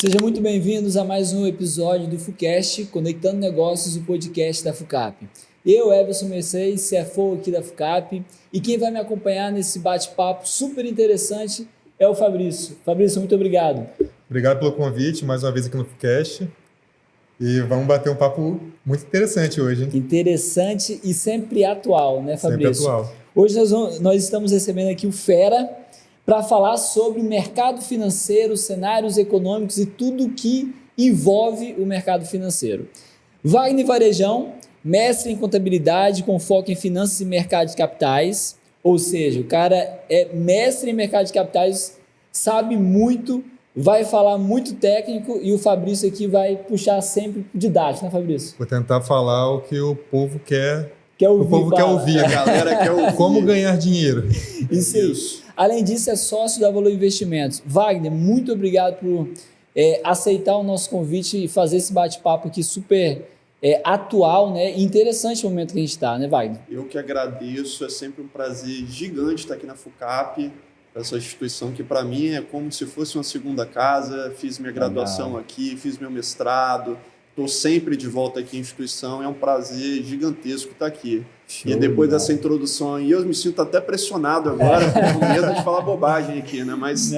Sejam muito bem-vindos a mais um episódio do FUCast, Conectando Negócios, o podcast da FUCAP. Eu, Everson Mercedes, CFO aqui da FUCAP, e quem vai me acompanhar nesse bate-papo super interessante é o Fabrício. Fabrício, muito obrigado. Obrigado pelo convite, mais uma vez aqui no FUCast. E vamos bater um papo muito interessante hoje, hein? Interessante e sempre atual, né, Fabrício? Sempre atual. Hoje nós estamos recebendo aqui o Fera para falar sobre o mercado financeiro, cenários econômicos e tudo que envolve o mercado financeiro. Wagner Varejão, mestre em contabilidade com foco em finanças e mercado de capitais, ou seja, o cara é mestre em mercado de capitais, sabe muito, vai falar muito técnico e o Fabrício aqui vai puxar sempre didático, né, Fabrício? Vou tentar falar o que o povo quer. Ouvir, o povo quer ouvir, a galera quer ouvir. Como ganhar dinheiro. Isso aí. Além disso, é sócio da Valor Investimentos. Wagner, muito obrigado por aceitar o nosso convite e fazer esse bate-papo aqui super atual, né? E interessante o momento que a gente está, né, Wagner? Eu que agradeço, é sempre um prazer gigante estar aqui na FUCAP, essa instituição que para mim é como se fosse uma segunda casa. Fiz minha graduação aqui, fiz meu mestrado, estou sempre de volta aqui em instituição, é um prazer gigantesco estar aqui. Show, e depois dessa introdução aí, eu me sinto até pressionado agora, com medo de falar bobagem aqui, né? Mas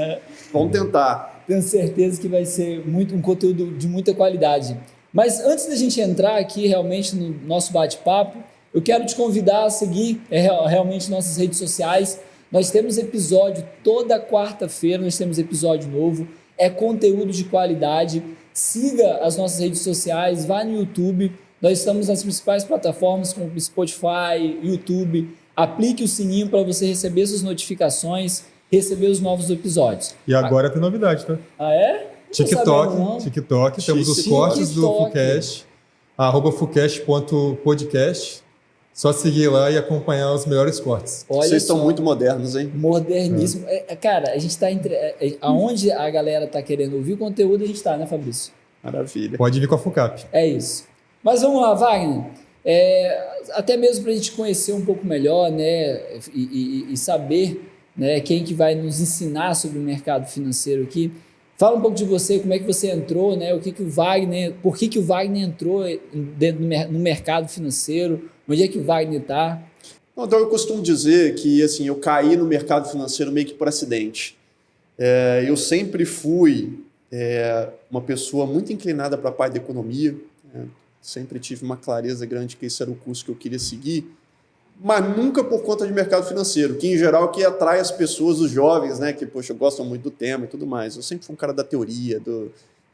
vamos tentar. Tenho certeza que vai ser um conteúdo de muita qualidade. Mas antes da gente entrar aqui realmente no nosso bate-papo, eu quero te convidar a seguir realmente nossas redes sociais. Nós temos episódio toda quarta-feira, nós temos episódio novo, é conteúdo de qualidade. Siga as nossas redes sociais, vá no YouTube. Nós estamos nas principais plataformas como Spotify, YouTube. Aplique o sininho para você receber suas notificações, receber os novos episódios. E agora tem novidade, tá? Ah, é? TikTok, temos os cortes do FUCast, @fucast.podcast. Só seguir lá e acompanhar os melhores cortes. Olha, vocês estão muito modernos, hein? Moderníssimo. Cara, a gente está aonde a galera está querendo ouvir o conteúdo, a gente está, né, Fabrício? Maravilha. Pode vir com a FUCAP. É isso. Mas vamos lá, Wagner. Até mesmo para a gente conhecer um pouco melhor, né, e saber, né, quem que vai nos ensinar sobre o mercado financeiro aqui. Fala um pouco de você, como é que você entrou, né? Por que o Wagner entrou no mercado financeiro? Onde é que o Wagner está? Então, eu costumo dizer que assim, eu caí no mercado financeiro meio que por acidente. Eu sempre fui uma pessoa muito inclinada para a parte da economia. Sempre tive uma clareza grande que esse era o curso que eu queria seguir, mas nunca por conta de mercado financeiro, que em geral que atrai as pessoas, os jovens, né, que gostam muito do tema e tudo mais. Eu sempre fui um cara da teoria,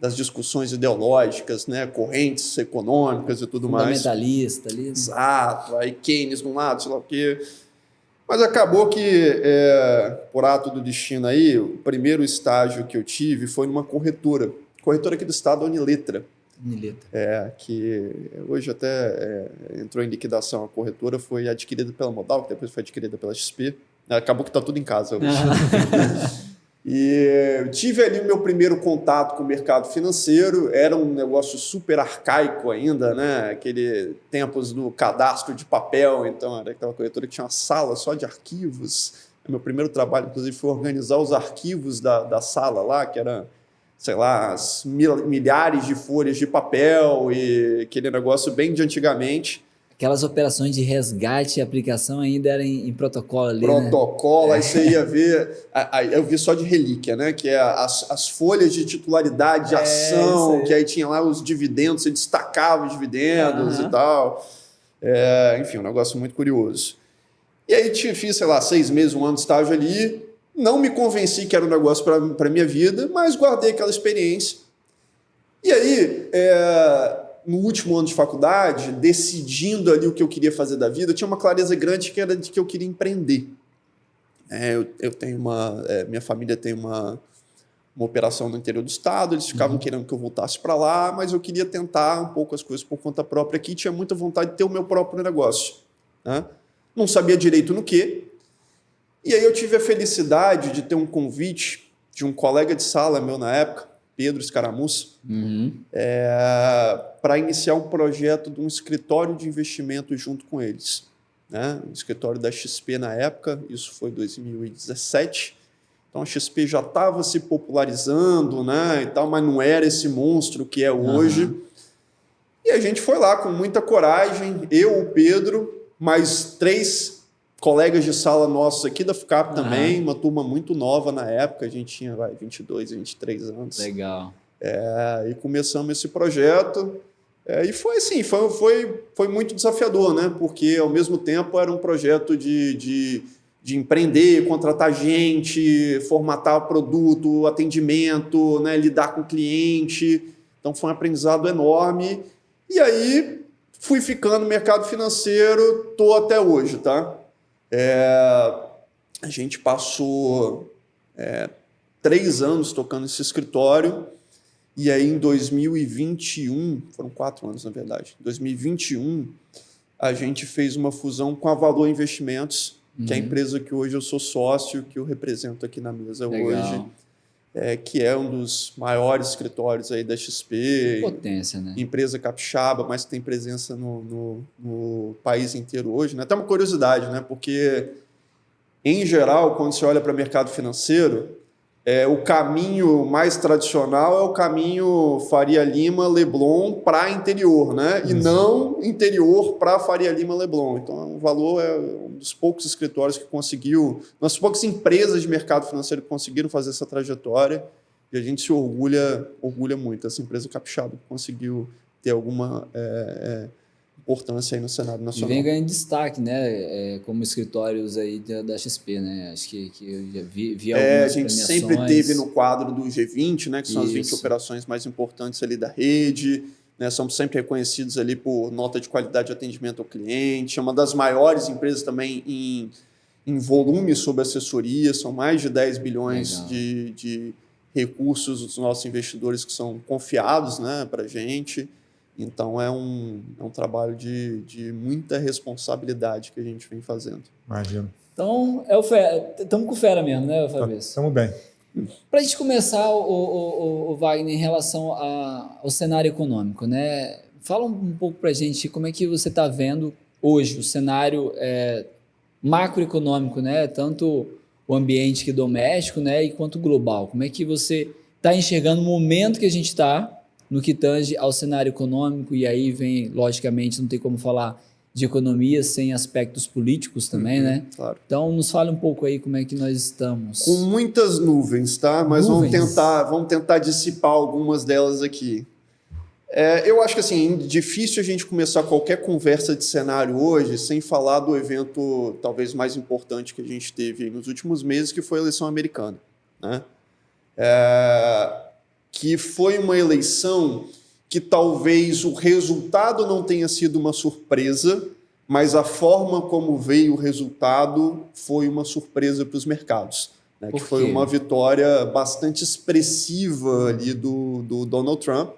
das discussões ideológicas, né, correntes econômicas e tudo mais. Fundamentalista ali. Exato, aí Keynes de um lado, sei lá o quê. Mas acabou que, por ato do destino aí, o primeiro estágio que eu tive foi numa corretora aqui do estado, a Uniletra. Que hoje até entrou em liquidação. A corretora foi adquirida pela Modal, que depois foi adquirida pela XP. Acabou que está tudo em casa hoje. E eu tive ali o meu primeiro contato com o mercado financeiro. Era um negócio super arcaico ainda, né? Aquele tempos do cadastro de papel. Então era aquela corretora que tinha uma sala só de arquivos. O meu primeiro trabalho, inclusive, foi organizar os arquivos da sala lá, que era, sei lá, milhares de folhas de papel e aquele negócio bem de antigamente. Aquelas operações de resgate e aplicação ainda eram em protocolo ali, Protocolo, né? Aí você ia ver, eu vi só de relíquia, né? Que é as folhas de titularidade de ação, que aí tinha lá os dividendos, você destacava os dividendos e tal. Enfim, um negócio muito curioso. E aí fiz, sei lá, 6 meses, 1 ano de estágio ali. Não me convenci que era um negócio para a minha vida, mas guardei aquela experiência. E aí, no último ano de faculdade, decidindo ali o que eu queria fazer da vida, eu tinha uma clareza grande que era de que eu queria empreender. Eu tenho minha família tem uma operação no interior do estado, eles ficavam querendo que eu voltasse para lá, mas eu queria tentar um pouco as coisas por conta própria aqui, tinha muita vontade de ter o meu próprio negócio, né? Não sabia direito no quê. E aí eu tive a felicidade de ter um convite de um colega de sala meu na época, Pedro Escaramuça, para iniciar um projeto de um escritório de investimento junto com eles. né? Um escritório da XP na época, isso foi 2017, Então a XP já estava se popularizando, né, e tal, mas não era esse monstro que é hoje. E a gente foi lá com muita coragem, eu, o Pedro, mais 3 colegas de sala nossos aqui da FUCAP também, uma turma muito nova na época, a gente tinha 22, 23 anos. Legal. E começamos esse projeto, e foi assim, foi muito desafiador, né? Porque ao mesmo tempo era um projeto de empreender, contratar gente, formatar o produto, atendimento, né? Lidar com o cliente. Então foi um aprendizado enorme. E aí fui ficando no mercado financeiro, estou até hoje, tá? A gente passou 3 anos tocando esse escritório. E aí, em 2021, foram 4 anos, na verdade, em 2021, a gente fez uma fusão com a Valor Investimentos, que é a empresa que hoje eu sou sócio, que eu represento aqui na mesa hoje, que é um dos maiores escritórios aí da XP. Potência, né? Empresa capixaba, mas tem presença no país inteiro hoje, né? Até uma curiosidade, né? Porque, em geral, quando você olha para o mercado financeiro, o caminho mais tradicional é o caminho Faria Lima, Leblon para interior, né? E não interior para Faria Lima, Leblon. Então, o Valor é um dos poucos escritórios que conseguiu, das poucas empresas de mercado financeiro que conseguiram fazer essa trajetória, e a gente se orgulha muito. Essa empresa capixaba conseguiu ter alguma importância aí no cenário nacional. E vem ganhando destaque, né? Como escritórios aí da XP, né? Acho que eu já vi algumas a gente sempre teve no quadro do G20, né? Que são as 20 operações mais importantes ali da rede, né? Somos sempre reconhecidos ali por nota de qualidade de atendimento ao cliente. É uma das maiores empresas também em volume sobre assessoria, são mais de 10 bilhões de recursos dos nossos investidores que são confiados, né, para a gente. Então, é um trabalho de muita responsabilidade que a gente vem fazendo. Imagino. Então, estamos com fera mesmo, né, Fabrício? Estamos bem. Para a gente começar, o Wagner, em relação ao cenário econômico, né? Fala um pouco para a gente como é que você está vendo hoje o cenário macroeconômico, né? Tanto o ambiente aqui doméstico, né, e quanto global. Como é que você está enxergando o momento que a gente está no que tange ao cenário econômico, e aí vem, logicamente, não tem como falar de economia sem aspectos políticos também, né? Claro. Então, nos fale um pouco aí como é que nós estamos. Com muitas nuvens, tá? Mas vamos tentar dissipar algumas delas aqui. Eu acho que, assim, difícil a gente começar qualquer conversa de cenário hoje sem falar do evento talvez mais importante que a gente teve nos últimos meses, que foi a eleição americana, né? Que foi uma eleição que talvez o resultado não tenha sido uma surpresa, mas a forma como veio o resultado foi uma surpresa para os mercados, né? Que foi uma vitória bastante expressiva ali do Donald Trump.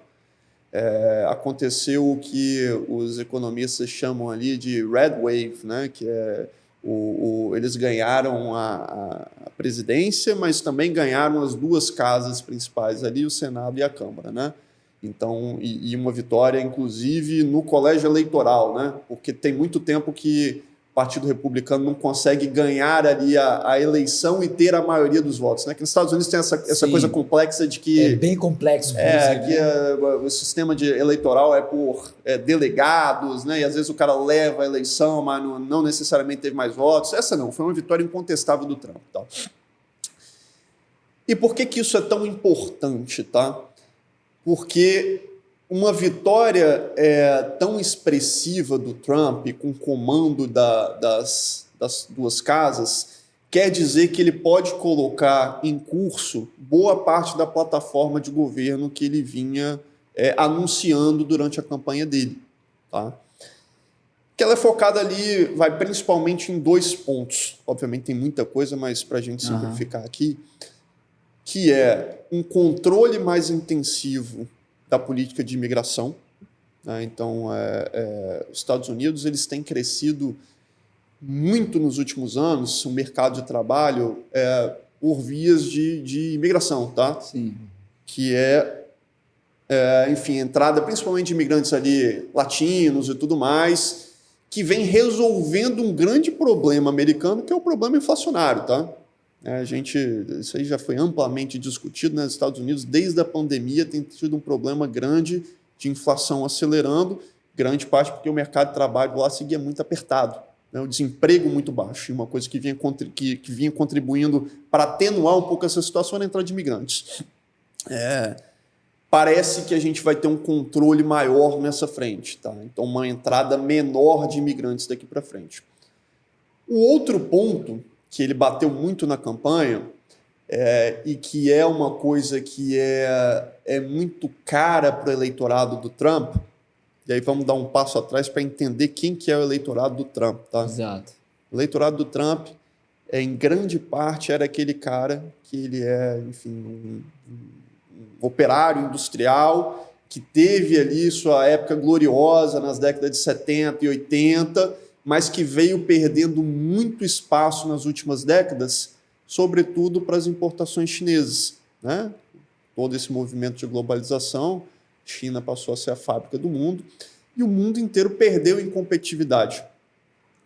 Aconteceu o que os economistas chamam ali de red wave, né? Que eles ganharam a presidência, mas também ganharam as 2 casas principais ali, o Senado e a Câmara, né? Então, e uma vitória, inclusive, no colégio eleitoral, né? Porque tem muito tempo que o Partido Republicano não consegue ganhar ali a eleição e ter a maioria dos votos, né? Que nos Estados Unidos tem essa coisa complexa de que... É bem complexo. Que o sistema eleitoral é por delegados, né? E às vezes o cara leva a eleição, mas não necessariamente teve mais votos. Essa não, foi uma vitória incontestável do Trump. Tá? E por que isso é tão importante, tá? Porque uma vitória tão expressiva do Trump, com comando das 2 casas, quer dizer que ele pode colocar em curso boa parte da plataforma de governo que ele vinha anunciando durante a campanha dele. Tá? Que ela é focada ali, vai principalmente em 2 pontos. Obviamente tem muita coisa, mas para a gente simplificar aqui, que é um controle mais intensivo da política de imigração, né? Então, os Estados Unidos eles têm crescido muito nos últimos anos, o mercado de trabalho por vias de imigração, tá? Sim. Que enfim, entrada principalmente de imigrantes ali latinos e tudo mais, que vem resolvendo um grande problema americano, que é o problema inflacionário, tá? Isso aí já foi amplamente discutido nos Estados Unidos. Desde a pandemia tem tido um problema grande de inflação acelerando, grande parte porque o mercado de trabalho lá seguia muito apertado, né? O desemprego muito baixo, e uma coisa que vinha contribuindo para atenuar um pouco essa situação era a entrada de imigrantes. Parece que a gente vai ter um controle maior nessa frente, tá? Então, uma entrada menor de imigrantes daqui para frente. O outro ponto que ele bateu muito na campanha, e que é uma coisa que é muito cara para o eleitorado do Trump, e aí vamos dar um passo atrás para entender quem que é o eleitorado do Trump. Tá? Exato. O eleitorado do Trump, em grande parte, era aquele cara que ele enfim, um operário industrial, que teve ali sua época gloriosa nas décadas de 70 e 80, mas que veio perdendo muito espaço nas últimas décadas, sobretudo para as importações chinesas, né? Todo esse movimento de globalização, China passou a ser a fábrica do mundo, e o mundo inteiro perdeu em competitividade.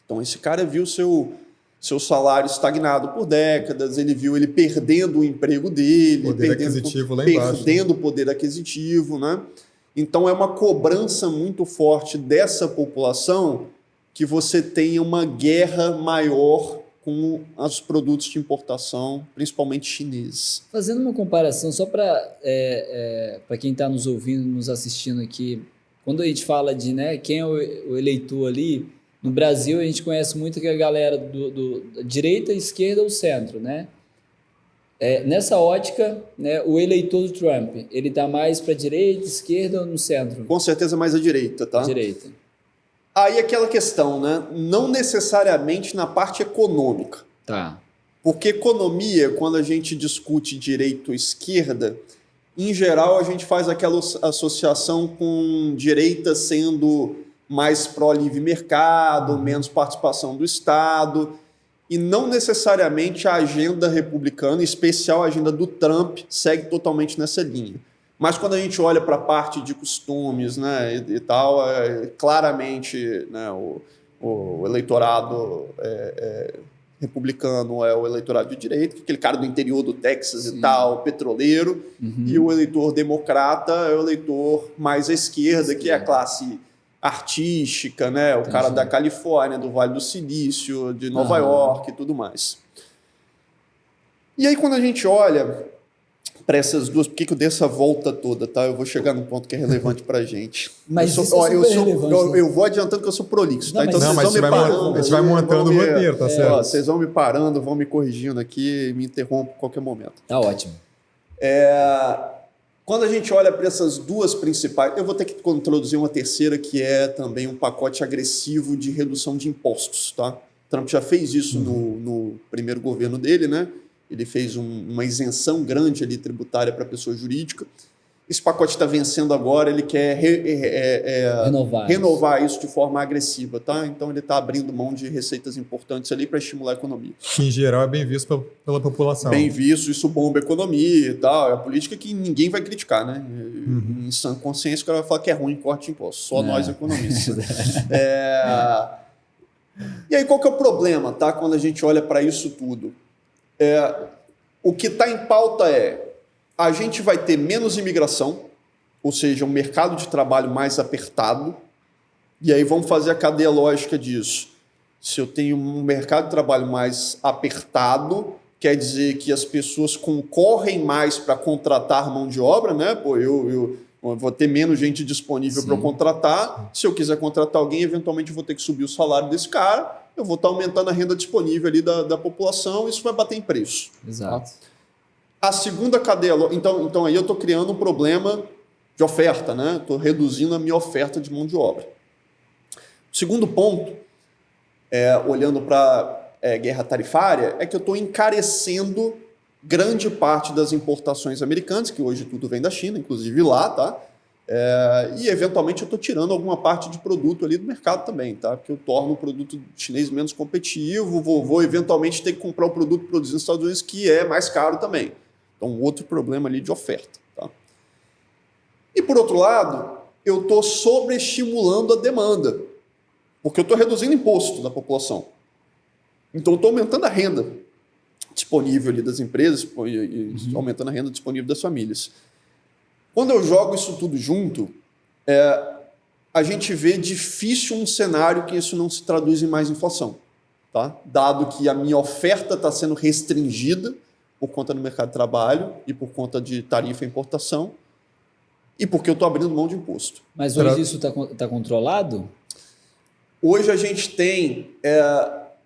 Então, esse cara viu seu salário estagnado por décadas, ele viu ele perdendo o emprego dele, perdendo o poder aquisitivo, né? Então, é uma cobrança muito forte dessa população que você tenha uma guerra maior com os produtos de importação, principalmente chineses. Fazendo uma comparação, só para quem está nos ouvindo, nos assistindo aqui, quando a gente fala de quem é o eleitor ali, no Brasil a gente conhece muito que a galera da direita, esquerda ou centro, né? Nessa ótica, né, o eleitor do Trump, ele está mais para a direita, esquerda ou no centro? Com certeza mais à direita, tá? Direita. Aí aquela questão, né? Não necessariamente na parte econômica. Tá. Porque economia, quando a gente discute direita ou esquerda, em geral a gente faz aquela associação com direita sendo mais pró-livre mercado, menos participação do Estado, e não necessariamente a agenda republicana, em especial a agenda do Trump, segue totalmente nessa linha. Mas quando a gente olha para a parte de costumes, né, e tal, claramente, né, o eleitorado republicano é o eleitorado de direita, aquele cara do interior do Texas Sim. e tal, petroleiro, e o eleitor democrata é o eleitor mais à esquerda, que é a classe artística, né, o cara da Califórnia, do Vale do Silício, de Nova York e tudo mais. E aí quando a gente olha para essas duas, por que eu dei essa volta toda, tá? Eu vou chegar num ponto que é relevante para a gente. Mas eu vou adiantando que eu sou prolixo, tá? Então vocês vão me parando. A gente vai montando o roteiro, tá certo? Vocês vão me parando, vão me corrigindo aqui, me interrompam a qualquer momento. Tá ótimo. Quando a gente olha para essas duas principais, eu vou ter que introduzir uma terceira, que é também um pacote agressivo de redução de impostos, tá? Trump já fez isso no primeiro governo dele, né? Ele fez uma isenção grande ali tributária para a pessoa jurídica. Esse pacote está vencendo agora, ele quer renovar isso de forma agressiva, tá? Então ele está abrindo mão de receitas importantes ali para estimular a economia. Que em geral é bem visto pela população. Bem visto, isso bomba a economia e tal. É a política que ninguém vai criticar, né? Em sã consciência, o cara vai falar que é ruim corte de impostos. Só nós economistas. E aí qual que é o problema, tá? Quando a gente olha para isso tudo? O que está em pauta a gente vai ter menos imigração, ou seja, um mercado de trabalho mais apertado, e aí vamos fazer a cadeia lógica disso. Se eu tenho um mercado de trabalho mais apertado, quer dizer que as pessoas concorrem mais para contratar mão de obra, né? Pô, eu vou ter menos gente disponível para contratar. Se eu quiser contratar alguém, eventualmente eu vou ter que subir o salário desse cara, eu vou estar aumentando a renda disponível ali da população, isso vai bater em preço. Exato. Tá? A segunda cadeia... Então aí eu estou criando um problema de oferta, né? Estou reduzindo a minha oferta de mão de obra. O segundo ponto, olhando para a guerra tarifária, é que eu estou encarecendo grande parte das importações americanas, que hoje tudo vem da China, inclusive lá, tá? E eventualmente eu estou tirando alguma parte de produto ali do mercado também, tá? Porque eu torno o produto chinês menos competitivo, vou eventualmente ter que comprar o produto produzido nos Estados Unidos que é mais caro também. Então, outro problema ali de oferta, tá? E por outro lado, eu estou sobreestimulando a demanda, porque eu estou reduzindo imposto da população. Então, eu estou aumentando a renda. disponível ali das empresas e aumentando a renda disponível das famílias. Quando eu jogo isso tudo junto, a gente vê difícil um cenário que isso não se traduz em mais inflação. Tá? Dado que a minha oferta está sendo restringida por conta do mercado de trabalho e por conta de tarifa e importação e porque eu estou abrindo mão de imposto. Mas hoje isso está controlado? Hoje a gente tem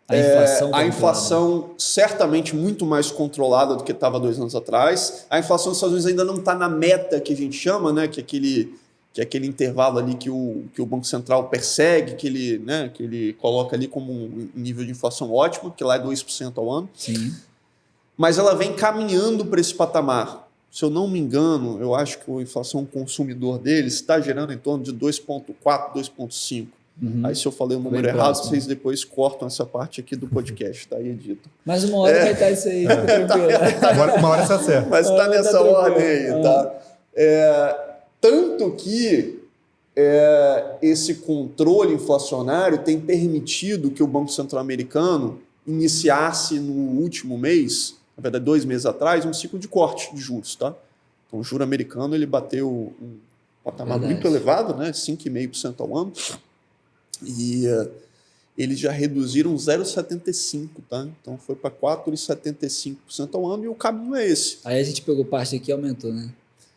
a inflação certamente muito mais controlada do que estava 2 anos atrás. A inflação dos Estados Unidos ainda não está na meta que a gente chama, né, que é aquele intervalo ali que o Banco Central persegue, que ele coloca ali como um nível de inflação ótimo, que lá é 2% ao ano. Sim. Mas ela vem caminhando para esse patamar. Se eu não me engano, eu acho que a inflação consumidor deles está gerando em torno de 2,4%, 2,5%. Aí se eu falei o número errado, vocês depois cortam essa parte aqui do podcast, tá aí, edito. Mas uma hora vai estar isso aí, tranquilo. Uma hora você acerta. Mas está nessa ordem aí, tá? Tanto que esse controle inflacionário tem permitido que o Banco Central americano iniciasse no último mês, na verdade 2 meses atrás, um ciclo de corte de juros. Tá? Então o juro americano ele bateu um patamar muito elevado, né? 5,5% ao ano, e eles já reduziram 0,75%, tá? Então foi para 4,75% ao ano e o caminho é esse. Aí a gente pegou parte aqui e aumentou, né?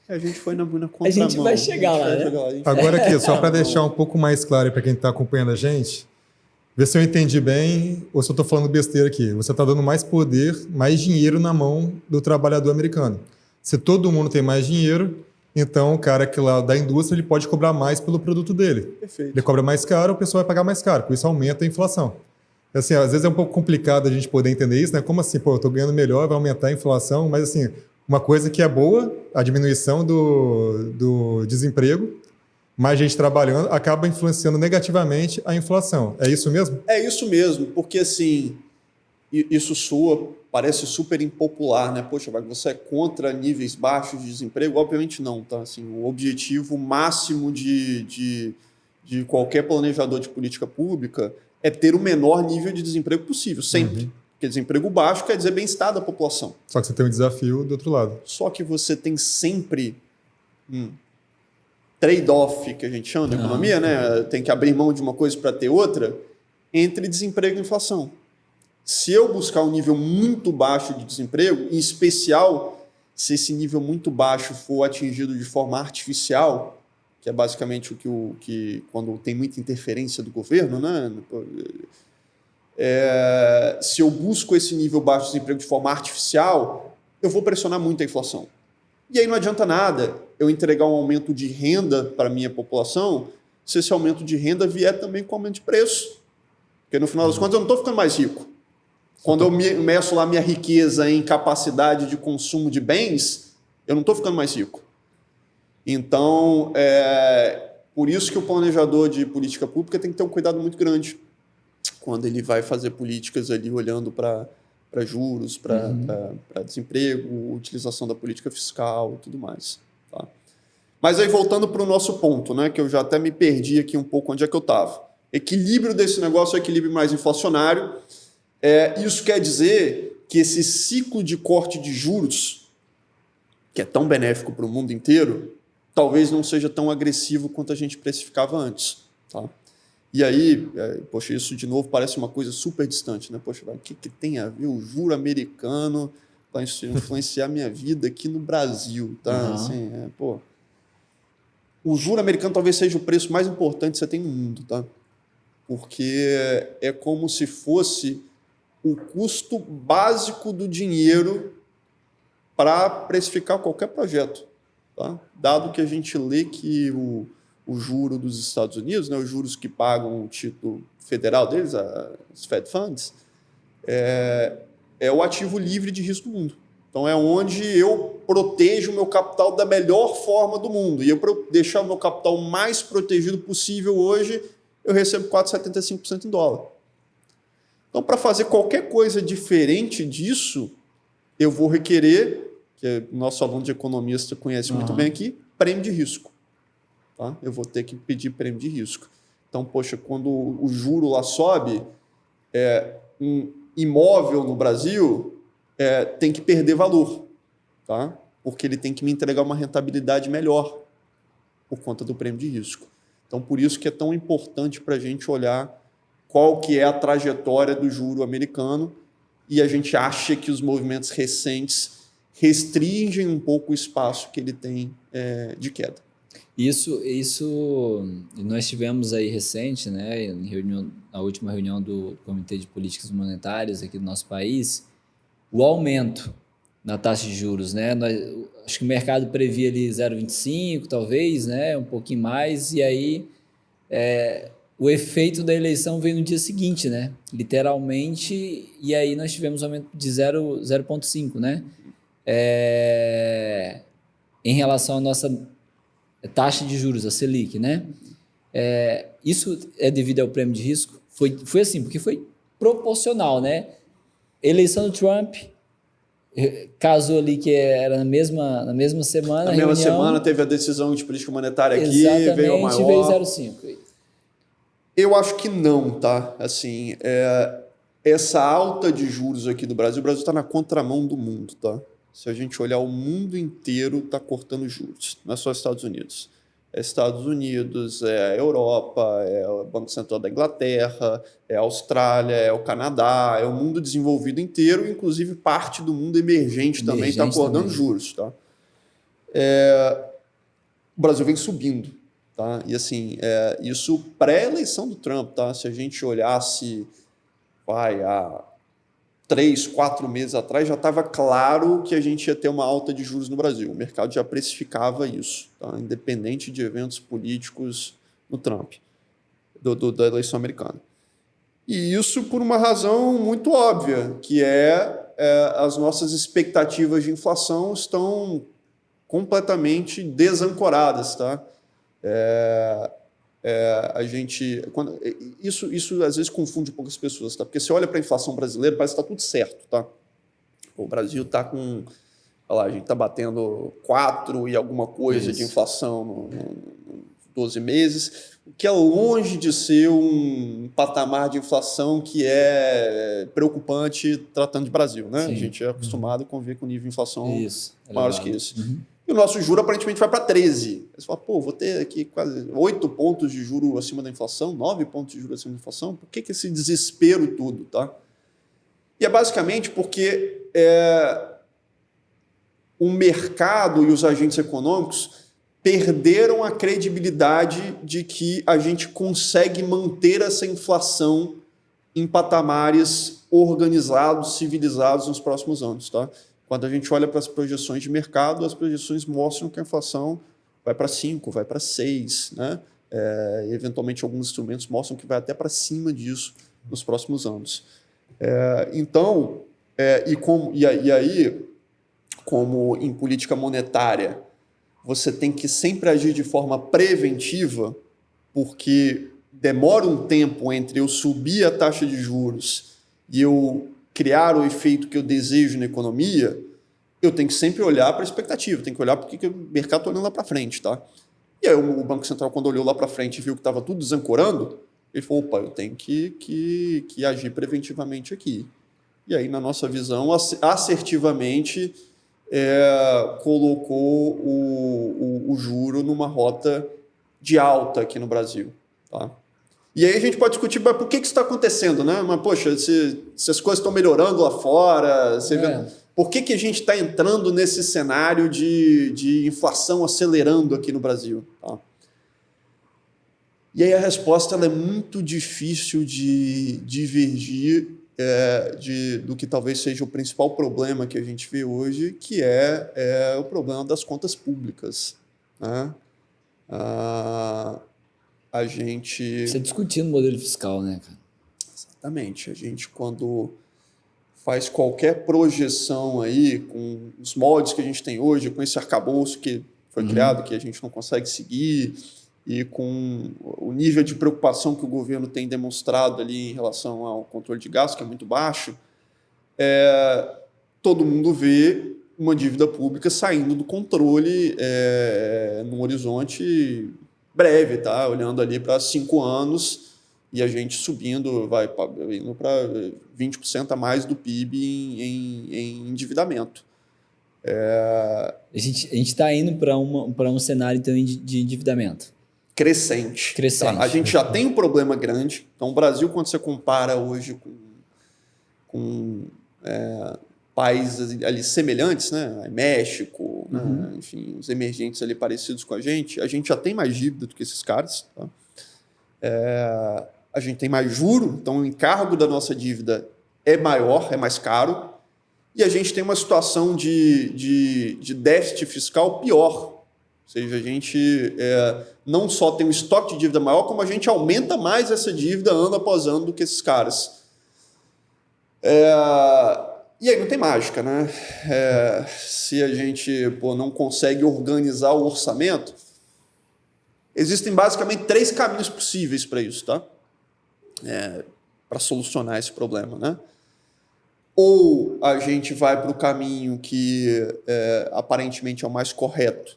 A gente foi na contramão. A gente vai chegar lá, né? Agora aqui, só para deixar um pouco mais claro para quem está acompanhando a gente, ver se eu entendi bem ou se eu estou falando besteira aqui. Você está dando mais poder, mais dinheiro na mão do trabalhador americano. Se todo mundo tem mais dinheiro, então o cara que lá da indústria ele pode cobrar mais pelo produto dele. Perfeito. Ele cobra mais caro, o pessoal vai pagar mais caro. Com isso aumenta a inflação. Assim, às vezes é um pouco complicado a gente poder entender isso, né? Como assim, eu estou ganhando melhor, vai aumentar a inflação, mas assim, uma coisa que é boa, a diminuição do desemprego, mais gente trabalhando, acaba influenciando negativamente a inflação. É isso mesmo? É isso mesmo, porque assim, isso parece super impopular, né? Poxa, você é contra níveis baixos de desemprego? Obviamente não, tá? Assim, o objetivo máximo de qualquer planejador de política pública é ter o menor nível de desemprego possível, sempre. Porque desemprego baixo quer dizer bem-estar da população. Só que você tem um desafio do outro lado. Só que você tem sempre trade-off, que a gente chama na economia, né? Tem que abrir mão de uma coisa para ter outra, entre desemprego e inflação. Se eu buscar um nível muito baixo de desemprego, em especial se esse nível muito baixo for atingido de forma artificial, que é basicamente o que quando tem muita interferência do governo, né? Se eu busco esse nível baixo de desemprego de forma artificial, eu vou pressionar muito a inflação. E aí não adianta nada eu entregar um aumento de renda para a minha população se esse aumento de renda vier também com aumento de preço. Porque no final das contas eu não estou ficando mais rico. Quando eu meço lá minha riqueza em capacidade de consumo de bens, eu não estou ficando mais rico. Então, por isso que o planejador de política pública tem que ter um cuidado muito grande quando ele vai fazer políticas ali olhando para juros, para desemprego, utilização da política fiscal e tudo mais. Tá? Mas aí voltando para o nosso ponto, né, que eu já até me perdi aqui um pouco onde é que eu estava. Equilíbrio desse negócio é equilíbrio mais inflacionário. Isso quer dizer que esse ciclo de corte de juros, que é tão benéfico para o mundo inteiro, talvez não seja tão agressivo quanto a gente precificava antes. Tá? E aí, poxa, isso de novo parece uma coisa super distante, né? Poxa, o que tem a ver o juro americano para influenciar minha vida aqui no Brasil? Tá? Assim, o juro americano talvez seja o preço mais importante que você tem no mundo, tá? Porque é como se fosse o custo básico do dinheiro para precificar qualquer projeto. Tá? Dado que a gente lê que o juro dos Estados Unidos, né, os juros que pagam o título federal deles, as Fed Funds, é o ativo livre de risco do mundo. Então é onde eu protejo o meu capital da melhor forma do mundo. E para deixar o meu capital mais protegido possível hoje, eu recebo 4,75% em dólar. Então, para fazer qualquer coisa diferente disso, eu vou requerer, que o nosso aluno de economista conhece muito bem aqui, prêmio de risco. Tá? Eu vou ter que pedir prêmio de risco. Então, poxa, quando o juro lá sobe, um imóvel no Brasil, tem que perder valor, tá? Porque ele tem que me entregar uma rentabilidade melhor por conta do prêmio de risco. Então, por isso que é tão importante para a gente olhar qual que é a trajetória do juro americano, e a gente acha que os movimentos recentes restringem um pouco o espaço que ele tem de queda. Isso nós tivemos aí recente, né, na última reunião do Comitê de Políticas Monetárias aqui do nosso país, o aumento na taxa de juros, né? Acho que o mercado previa ali 0,25, talvez, né, um pouquinho mais, e aí o efeito da eleição veio no dia seguinte, né? Literalmente, e aí nós tivemos um aumento de 0,5, né? Em relação à nossa taxa de juros, a Selic, né? Isso é devido ao prêmio de risco? Foi assim, porque foi proporcional, né? Eleição do Trump, casou ali que era na mesma semana. Na mesma semana teve a decisão de política monetária aqui, exatamente, veio a maior. Veio 0,5. Eu acho que não, tá? Assim, essa alta de juros aqui do Brasil, o Brasil está na contramão do mundo, tá? Se a gente olhar, o mundo inteiro está cortando juros, não é só Estados Unidos. É Estados Unidos, é a Europa, é o Banco Central da Inglaterra, é a Austrália, é o Canadá, é o mundo desenvolvido inteiro, inclusive parte do mundo emergente também está acordando juros, tá? O Brasil vem subindo, tá? E assim, isso pré-eleição do Trump, tá? Se a gente olhasse, há 3, 4 meses atrás, já estava claro que a gente ia ter uma alta de juros no Brasil. O mercado já precificava isso, tá? Independente de eventos políticos no Trump, da eleição americana. E isso por uma razão muito óbvia, que as nossas expectativas de inflação estão completamente desancoradas, tá? Isso às vezes confunde um pouco as pessoas, tá? Porque você olha para a inflação brasileira, parece que está tudo certo, tá? O Brasil está com, a gente está batendo 4 e alguma coisa de inflação nos 12 meses, o que é longe de ser um patamar de inflação que é preocupante tratando de Brasil, né? Sim. A gente é acostumado a conviver com nível de inflação maior que isso. Uhum. E o nosso juro aparentemente vai para 13. Você fala, vou ter aqui quase 8 pontos de juro acima da inflação, 9 pontos de juro acima da inflação. Por que esse desespero tudo, tá? E é basicamente porque o mercado e os agentes econômicos perderam a credibilidade de que a gente consegue manter essa inflação em patamares organizados, civilizados nos próximos anos, tá? Quando a gente olha para as projeções de mercado, as projeções mostram que a inflação vai para 5, vai para 6, né? Eventualmente, alguns instrumentos mostram que vai até para cima disso nos próximos anos. Então, como em política monetária, você tem que sempre agir de forma preventiva, porque demora um tempo entre eu subir a taxa de juros e eu criar o efeito que eu desejo na economia, eu tenho que sempre olhar para a expectativa, tenho que olhar para o que o mercado está olhando lá para frente, tá? E aí o Banco Central, quando olhou lá para frente e viu que estava tudo desancorando, ele falou, eu tenho que agir preventivamente aqui. E aí, na nossa visão, assertivamente colocou o juro numa rota de alta aqui no Brasil, tá? E aí a gente pode discutir por que isso está acontecendo, né? Mas, poxa, se as coisas estão melhorando lá fora, por que a gente está entrando nesse cenário de inflação acelerando aqui no Brasil? Tá? E aí a resposta é muito difícil de divergir do que talvez seja o principal problema que a gente vê hoje, que é o problema das contas públicas, né? Você discutindo o modelo fiscal, né, cara? Exatamente. A gente, quando faz qualquer projeção aí, com os moldes que a gente tem hoje, com esse arcabouço que foi criado, que a gente não consegue seguir, e com o nível de preocupação que o governo tem demonstrado ali em relação ao controle de gastos, que é muito baixo, todo mundo vê uma dívida pública saindo do controle num horizonte breve, tá? Olhando ali para 5 anos e a gente subindo, indo para 20% a mais do PIB em endividamento. A gente está indo para um cenário então, de endividamento. Crescente. Crescente. A gente já tem um problema grande. Então, o Brasil, quando você compara hoje com países ali semelhantes, né? México, né? Enfim, os emergentes ali parecidos com a gente já tem mais dívida do que esses caras. Tá? A gente tem mais juro, então o encargo da nossa dívida é maior, é mais caro, e a gente tem uma situação de déficit fiscal pior. Ou seja, a gente não só tem um estoque de dívida maior, como a gente aumenta mais essa dívida ano após ano do que esses caras. E aí não tem mágica, né? Se a gente não consegue organizar o orçamento, existem basicamente 3 caminhos possíveis para isso, tá? Para solucionar esse problema, né? Ou a gente vai para o caminho que aparentemente é o mais correto,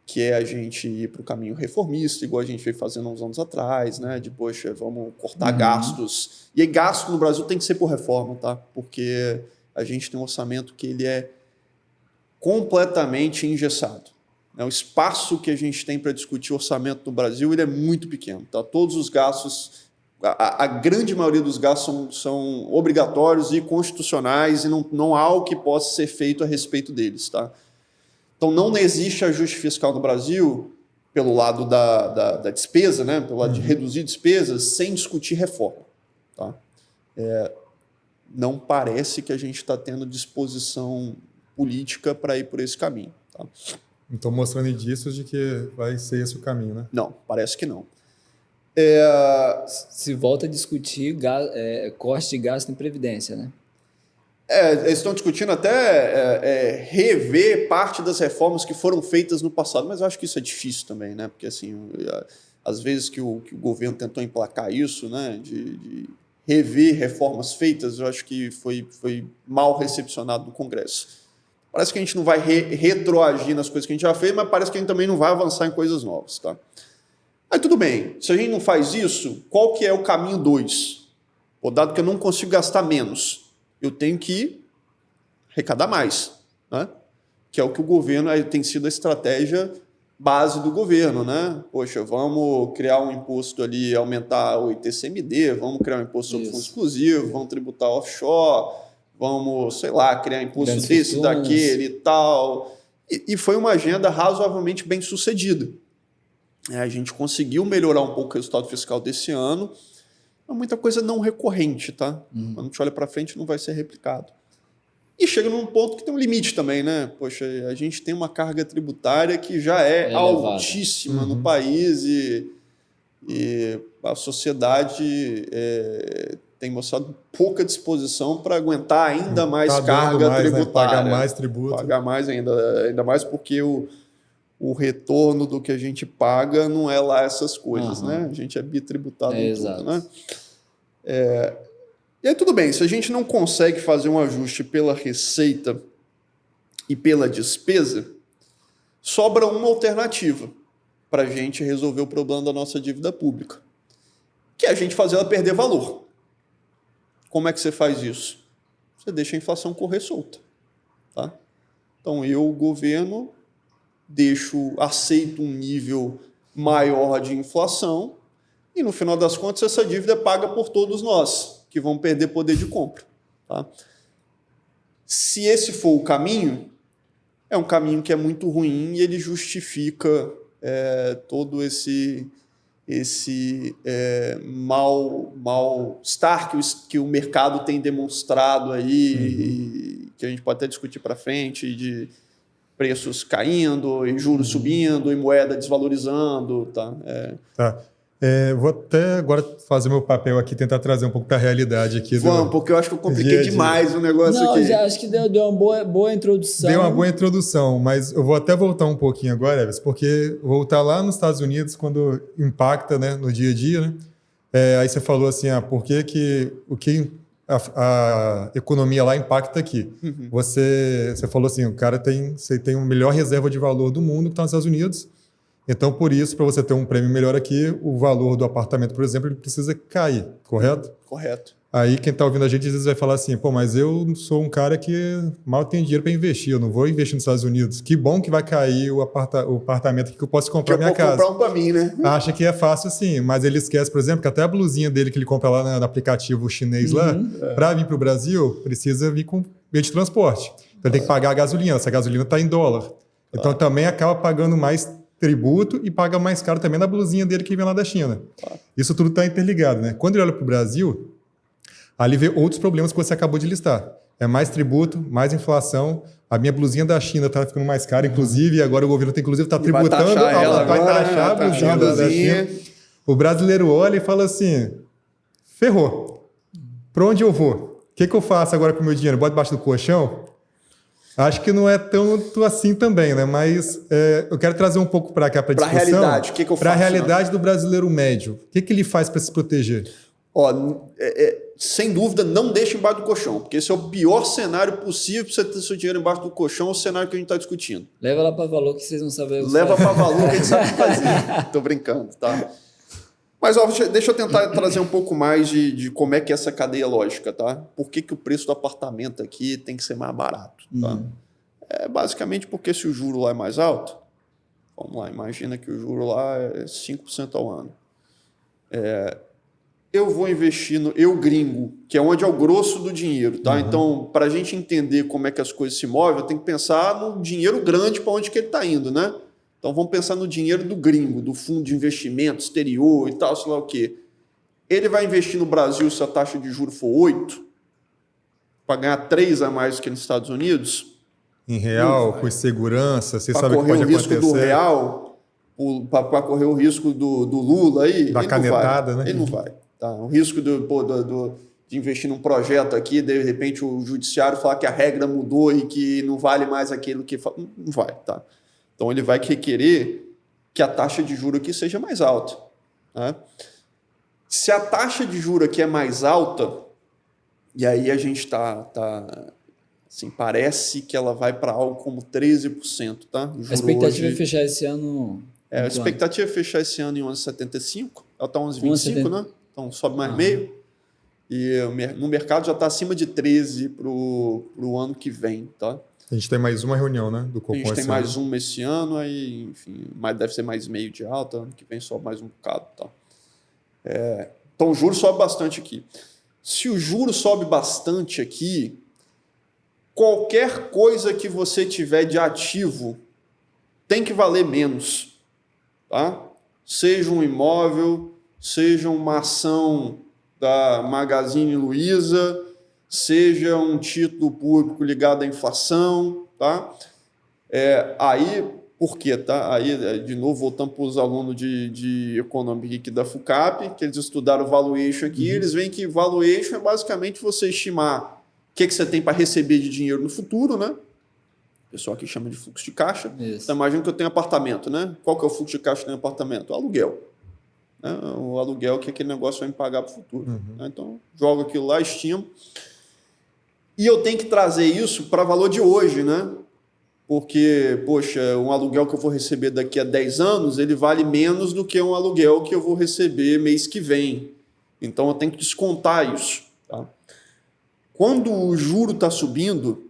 que é a gente ir para o caminho reformista, igual a gente veio fazendo há uns anos atrás, né? De, poxa, vamos cortar gastos. E aí, gasto no Brasil tem que ser por reforma, tá? Porque a gente tem um orçamento que ele é completamente engessado. O espaço que a gente tem para discutir orçamento no Brasil ele é muito pequeno. Tá? Todos os gastos, a grande maioria dos gastos são obrigatórios e constitucionais e não há o que possa ser feito a respeito deles. Tá? Então, não existe ajuste fiscal no Brasil pelo lado da despesa, né? Pelo lado de reduzir despesas, sem discutir reforma. Tá? Não parece que a gente está tendo disposição política para ir por esse caminho. Tá? Então, mostrando indícios de que vai ser esse o caminho, né? Não, parece que não. Se volta a discutir corte de gasto em previdência, né? Eles estão discutindo até rever parte das reformas que foram feitas no passado, mas eu acho que isso é difícil também, né? Porque, assim, às vezes que o governo tentou emplacar isso, né? De rever reformas feitas, eu acho que foi mal recepcionado no Congresso. Parece que a gente não vai retroagir nas coisas que a gente já fez, mas parece que a gente também não vai avançar em coisas novas. Tá? Aí tudo bem, se a gente não faz isso, qual que é o caminho 2? Dado que eu não consigo gastar menos, eu tenho que arrecadar mais. Né? Que é o que o governo tem sido a estratégia base do governo. Né? Poxa, vamos criar um imposto ali, aumentar o ITCMD, vamos criar um imposto sobre fundo exclusivo, vamos tributar offshore, vamos, sei lá, criar imposto desse, daquele e tal. E foi uma agenda razoavelmente bem sucedida. A gente conseguiu melhorar um pouco o resultado fiscal desse ano, mas muita coisa não recorrente, tá? Quando a gente olha para frente, não vai ser replicado. E chega num ponto que tem um limite também, né? Poxa, a gente tem uma carga tributária que já é altíssima no país e a sociedade tem mostrado pouca disposição para aguentar ainda mais carga tributária. Né? Pagar mais tributo. Pagar mais ainda mais porque o retorno do que a gente paga não é lá essas coisas, né? A gente é bitributado em tudo, né? E aí tudo bem, se a gente não consegue fazer um ajuste pela receita e pela despesa, sobra uma alternativa para a gente resolver o problema da nossa dívida pública, que é a gente fazer ela perder valor. Como é que você faz isso? Você deixa a inflação correr solta. Tá? Então, o governo, aceito um nível maior de inflação e, no final das contas, essa dívida é paga por todos nós, que vão perder poder de compra. Tá? Se esse for o caminho, é um caminho que é muito ruim e ele justifica todo esse mal-estar que o mercado tem demonstrado aí, e que a gente pode até discutir para frente, de preços caindo, e juros subindo, e moeda desvalorizando. Tá? Vou até agora fazer meu papel aqui, tentar trazer um pouco da realidade aqui. Porque eu acho que eu compliquei demais o negócio aqui. Não, já acho que deu uma boa introdução. Deu uma boa introdução, mas eu vou até voltar um pouquinho agora, Everson, porque voltar lá nos Estados Unidos, quando impacta, né, no dia a dia, né? Aí você falou assim, por que a economia lá impacta aqui? Você falou assim, você tem a melhor reserva de valor do mundo que está nos Estados Unidos. Então, por isso, para você ter um prêmio melhor aqui, o valor do apartamento, por exemplo, ele precisa cair, correto? Correto. Aí quem está ouvindo a gente às vezes vai falar assim, pô, mas eu sou um cara que mal tenho dinheiro para investir, eu não vou investir nos Estados Unidos. Que bom que vai cair o apartamento que eu posso comprar minha casa. Comprar um para mim, né? Acha que é fácil sim, mas ele esquece, por exemplo, que até a blusinha dele que ele compra lá no aplicativo chinês lá, para vir para o Brasil, precisa vir com meio de transporte. Então ele tem que pagar a gasolina, essa gasolina está em dólar. Então também acaba pagando mais tributo e paga mais caro também na blusinha dele que vem lá da China. Isso tudo está interligado, né? Quando ele olha para o Brasil, ali vê outros problemas que você acabou de listar. É mais tributo, mais inflação. A minha blusinha da China está ficando mais cara, inclusive, e agora o governo está tributando, vai taxar a blusinha da China. O brasileiro olha e fala assim, ferrou. Para onde eu vou? O que eu faço agora com o meu dinheiro? Boto debaixo do colchão? Acho que não é tanto assim também, né? Mas eu quero trazer um pouco para cá, para a discussão. Para a realidade, o que eu faço? Para a realidade do brasileiro médio. O que ele faz para se proteger? Sem dúvida, não deixe embaixo do colchão, porque esse é o pior cenário possível para você ter seu dinheiro embaixo do colchão, é o cenário que a gente está discutindo. Leva lá para Valor que vocês não sabem. Leva para Valor que a gente sabe o que fazer. Tô brincando, tá? Mas deixa eu tentar trazer um pouco mais de como é que é essa cadeia lógica, tá? Por que o preço do apartamento aqui tem que ser mais barato, tá? É basicamente porque se o juro lá é mais alto, vamos lá, imagina que o juro lá é 5% ao ano. Eu vou investir no gringo, que é onde é o grosso do dinheiro, tá? Então, para a gente entender como é que as coisas se movem, eu tenho que pensar no dinheiro grande para onde que ele está indo, né? Então, vamos pensar no dinheiro do gringo, do fundo de investimento exterior e tal, sei lá o quê. Ele vai investir no Brasil se a taxa de juros for 8, para ganhar 3 a mais do que nos Estados Unidos? Em real, com segurança, você sabe o que pode acontecer. Para correr o risco do real, para correr o risco do Lula aí, da canetada, né? Ele não vai. Tá? O risco de investir num projeto aqui, de repente o judiciário falar que a regra mudou e que não vale mais aquilo que... Não vai, tá? Então ele vai requerer que a taxa de juros aqui seja mais alta. Né? Se a taxa de juros aqui é mais alta, e aí a gente assim, parece que ela vai para algo como 13%. Tá? A expectativa é fechar esse ano... A expectativa é fechar esse ano em 11,75. Ela está 11,25, né? Então sobe mais meio. E no mercado já está acima de 13 para o ano que vem. Tá? A gente tem mais uma reunião, né? Do Copom. A gente tem mais uma esse ano, aí, enfim, deve ser mais meio de alta, ano que vem sobe mais um bocado. Tá? Então o juro sobe bastante aqui. Se o juro sobe bastante aqui, qualquer coisa que você tiver de ativo tem que valer menos. Tá? Seja um imóvel, seja uma ação da Magazine Luiza, seja um título público ligado à inflação, tá? Aí, por quê? Tá? Aí, de novo, voltando para os alunos de economia aqui da FUCAP, que eles estudaram valuation aqui, eles veem que valuation é basicamente você estimar o que você tem para receber de dinheiro no futuro, né? O pessoal aqui chama de fluxo de caixa. Então, imagina que eu tenho apartamento, né? Qual que é o fluxo de caixa do apartamento? O aluguel. Né? O aluguel que aquele negócio vai me pagar para o futuro. Né? Então, jogo aquilo lá, estimo. E eu tenho que trazer isso para valor de hoje, né? Porque, poxa, um aluguel que eu vou receber daqui a 10 anos, ele vale menos do que um aluguel que eu vou receber mês que vem. Então, eu tenho que descontar isso. Tá? Quando o juro está subindo,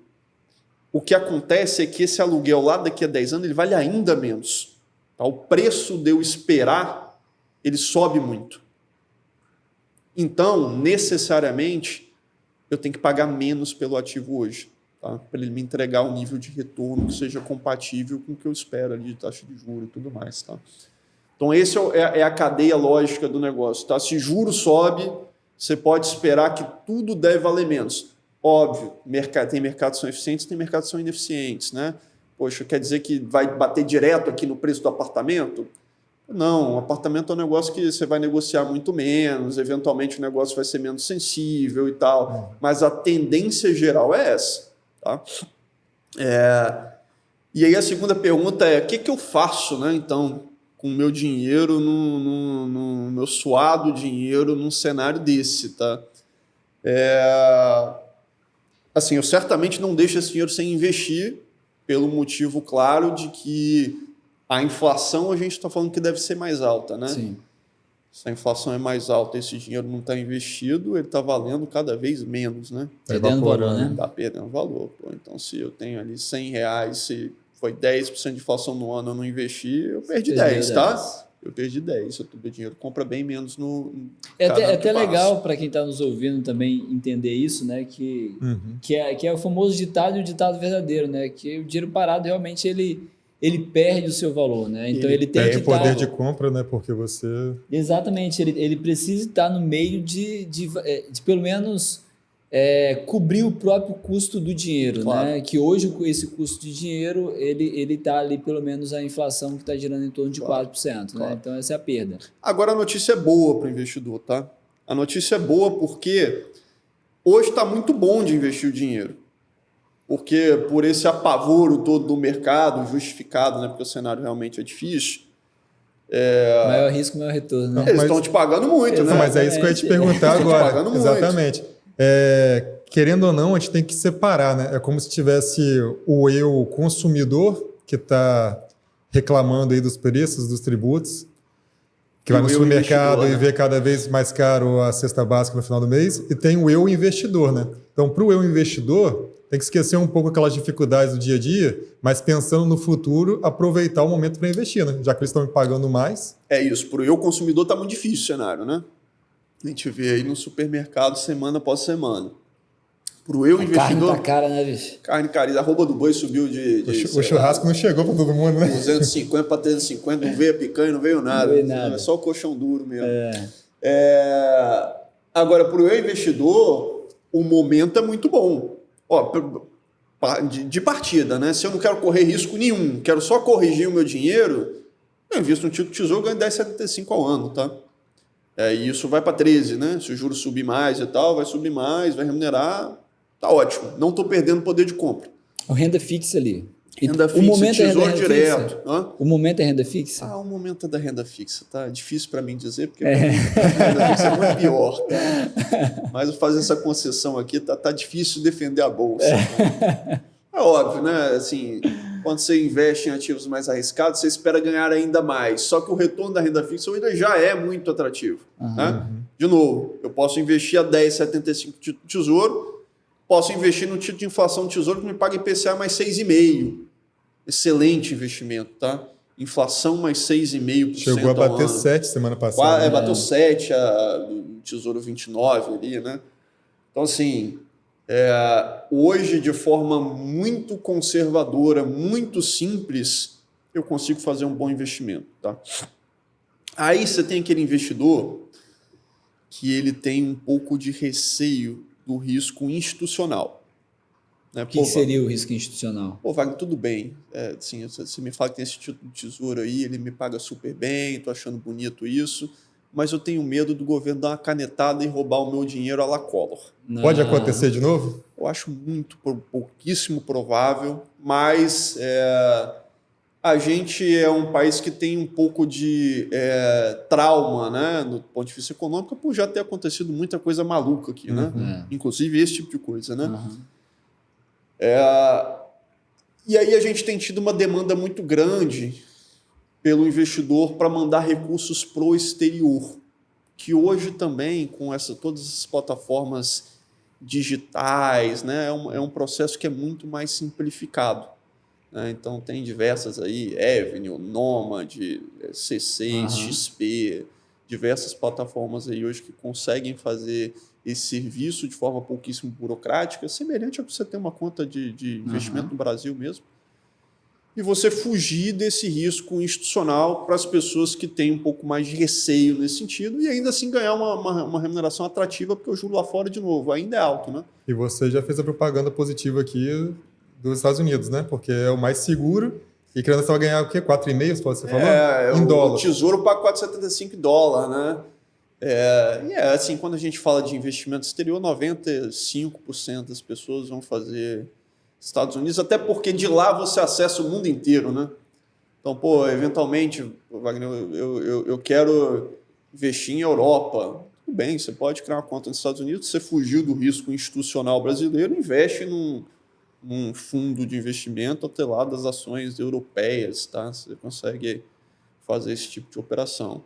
o que acontece é que esse aluguel lá daqui a 10 anos ele vale ainda menos. Tá? O preço de eu esperar, ele sobe muito. Então, necessariamente, eu tenho que pagar menos pelo ativo hoje, tá? Para ele me entregar um nível de retorno que seja compatível com o que eu espero ali de taxa de juros e tudo mais. Tá? Então, essa é a cadeia lógica do negócio. Tá? Se juro sobe, você pode esperar que tudo deve valer menos. Óbvio, tem mercados que são eficientes, tem mercados que são ineficientes, né? Poxa, quer dizer que vai bater direto aqui no preço do apartamento? Não, o apartamento é um negócio que você vai negociar muito menos, eventualmente o negócio vai ser menos sensível e tal, mas a tendência geral é essa. Tá? E aí a segunda pergunta é, o que eu faço, né, então, com o meu dinheiro, no meu suado dinheiro num cenário desse? Tá? Assim, eu certamente não deixo esse dinheiro sem investir, pelo motivo claro de que a inflação a gente está falando que deve ser mais alta, né? Sim. Se a inflação é mais alta, esse dinheiro não está investido, ele está valendo cada vez menos, né? Perdendo valor, né? Está perdendo valor. Pô. Então, se eu tenho ali R$100, se foi 10% de inflação no ano, eu não investi, eu perdi 10, tá? Eu perdi 10. O meu dinheiro compra bem menos no. É até legal para quem está nos ouvindo também entender isso, né? Que é o famoso ditado e o ditado verdadeiro, né? Que o dinheiro parado realmente ele perde o seu valor, né? Então ele tem que estar... poder de compra, né? Porque você... Exatamente, ele precisa estar no meio de pelo menos cobrir o próprio custo do dinheiro, claro. Né? Que hoje com esse custo de dinheiro, ele está ali pelo menos a inflação que está girando em torno de 4%, né? Então essa é a perda. Agora a notícia é boa para o investidor, tá? A notícia é boa porque hoje está muito bom de investir o dinheiro. Porque por esse apavoro todo do mercado, justificado, né? Porque o cenário realmente é difícil. Maior risco, maior retorno. Né? Eles estão te pagando muito, né? Mas é isso que eu ia te perguntar agora. Exatamente. Querendo ou não, a gente tem que separar, né? É como se tivesse o eu consumidor, que está reclamando aí dos preços, dos tributos, que vai no supermercado e vê cada vez mais caro a cesta básica no final do mês, e tem o eu investidor, né? Então, para o eu investidor, tem que esquecer um pouco aquelas dificuldades do dia a dia, mas pensando no futuro, aproveitar o momento para investir, né? Já que eles estão me pagando mais. É isso, para o eu consumidor está muito difícil o cenário, né? A gente vê aí no supermercado semana após semana. Para o eu investidor... Carne tá cara, né, bicho? Carne cara. A arroba do boi subiu de o churrasco não chegou para todo mundo, né? 250 para 350, não veio a picanha, não veio nada. Não veio nada. É só o colchão duro mesmo. Agora, para o eu investidor, o momento é muito bom. Ó, de partida, né? Se eu não quero correr risco nenhum, quero só corrigir o meu dinheiro, eu invisto no título Tesouro, ganho 10,75 ao ano, tá? E isso vai para 13, né? Se o juros subir mais e tal, vai subir mais, vai remunerar, tá ótimo. Não estou perdendo poder de compra. O renda fixa ali. Renda fixa, tesouro direto. O momento é renda fixa? O momento é da renda fixa, tá? Difícil para mim dizer, porque a renda fixa é muito pior, tá? Mas eu fazer essa concessão aqui, tá difícil defender a bolsa. Tá? É óbvio, né? Assim, quando você investe em ativos mais arriscados, você espera ganhar ainda mais. Só que o retorno da renda fixa ainda já é muito atrativo. Né? De novo, eu posso investir a 10,75 de tesouro, posso investir no título de inflação do tesouro que me paga IPCA mais 6,5%. Excelente investimento, tá? Inflação mais 6,5%. Chegou a bater 7 semana passada. Bateu 7, o Tesouro 29 ali, né? Então, assim, hoje, de forma muito conservadora, muito simples, eu consigo fazer um bom investimento, tá? Aí você tem aquele investidor que ele tem um pouco de receio do risco institucional. Né? O que seria o risco institucional? Wagner, tudo bem. Assim, você me fala que tem esse título de tesouro aí, ele me paga super bem, estou achando bonito isso, mas eu tenho medo do governo dar uma canetada e roubar o meu dinheiro à la Collor. Não. Pode acontecer de novo? Eu acho pouquíssimo provável, mas a gente é um país que tem um pouco de trauma, né, no ponto de vista econômico, por já ter acontecido muita coisa maluca aqui, né? Inclusive esse tipo de coisa, né? E aí a gente tem tido uma demanda muito grande pelo investidor para mandar recursos para o exterior, que hoje também, com todas essas plataformas digitais, né, é um processo que é muito mais simplificado. Né? Então tem diversas aí, Avenue, Nomad, C6, XP, diversas plataformas aí hoje que conseguem fazer esse serviço de forma pouquíssimo burocrática, semelhante a você ter uma conta de investimento no Brasil mesmo, e você fugir desse risco institucional para as pessoas que têm um pouco mais de receio nesse sentido e ainda assim ganhar uma remuneração atrativa, porque o juro lá fora, de novo, ainda é alto. Né? E você já fez a propaganda positiva aqui dos Estados Unidos, né? Porque é o mais seguro. E criança vai ganhar o quê? 4,5%, você falou? Em dólar. O Tesouro paga $4,75, né? Assim, quando a gente fala de investimento exterior, 95% das pessoas vão fazer Estados Unidos, até porque de lá você acessa o mundo inteiro, né? Então, eventualmente, Wagner, eu quero investir em Europa. Tudo bem, você pode criar uma conta nos Estados Unidos, você fugiu do risco institucional brasileiro, investe num fundo de investimento atrelado às ações europeias, tá? Você consegue fazer esse tipo de operação.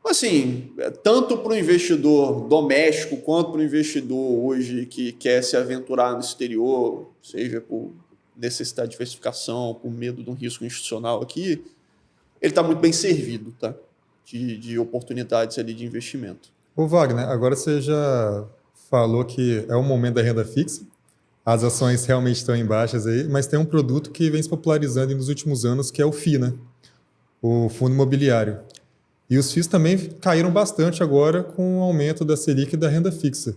Assim, tanto para o investidor doméstico quanto para o investidor hoje que quer se aventurar no exterior, seja por necessidade de diversificação, por medo de um risco institucional aqui, ele está muito bem servido, tá? De oportunidades ali de investimento. Ô Wagner, agora você já falou que é o momento da renda fixa, as ações realmente estão em baixas aí, mas tem um produto que vem se popularizando nos últimos anos, que é o FII, né? O Fundo Imobiliário. E os FIIs também caíram bastante agora com o aumento da Selic e da renda fixa.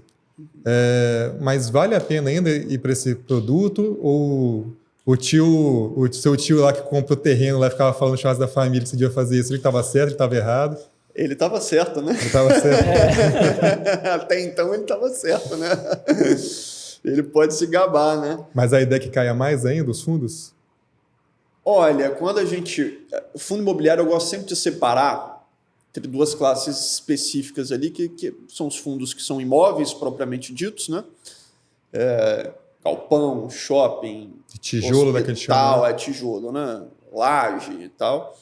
Mas vale a pena ainda ir para esse produto? Ou o seu tio lá que comprou o terreno lá ficava falando no churrasco da família que você devia fazer isso, ele estava certo, ele estava errado? Ele estava certo, né? Ele estava certo. Até então ele estava certo, né? Ele pode se gabar, né? Mas a ideia é que caia mais ainda os fundos? Olha, o fundo imobiliário eu gosto sempre de separar entre duas classes específicas ali, que são os fundos que são imóveis propriamente ditos, né? Galpão, shopping, De tijolo, daquele chão. É tijolo, né? Laje e tal.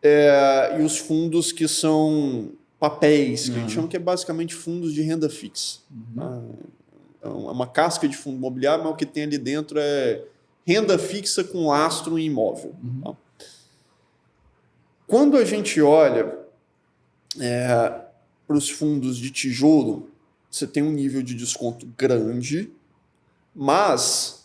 E os fundos que são papéis, que a gente chama que é basicamente fundos de renda fixa. É uma casca de fundo imobiliário, mas o que tem ali dentro é renda fixa com lastro em imóvel. Tá? Quando a gente olha para os fundos de tijolo, você tem um nível de desconto grande, mas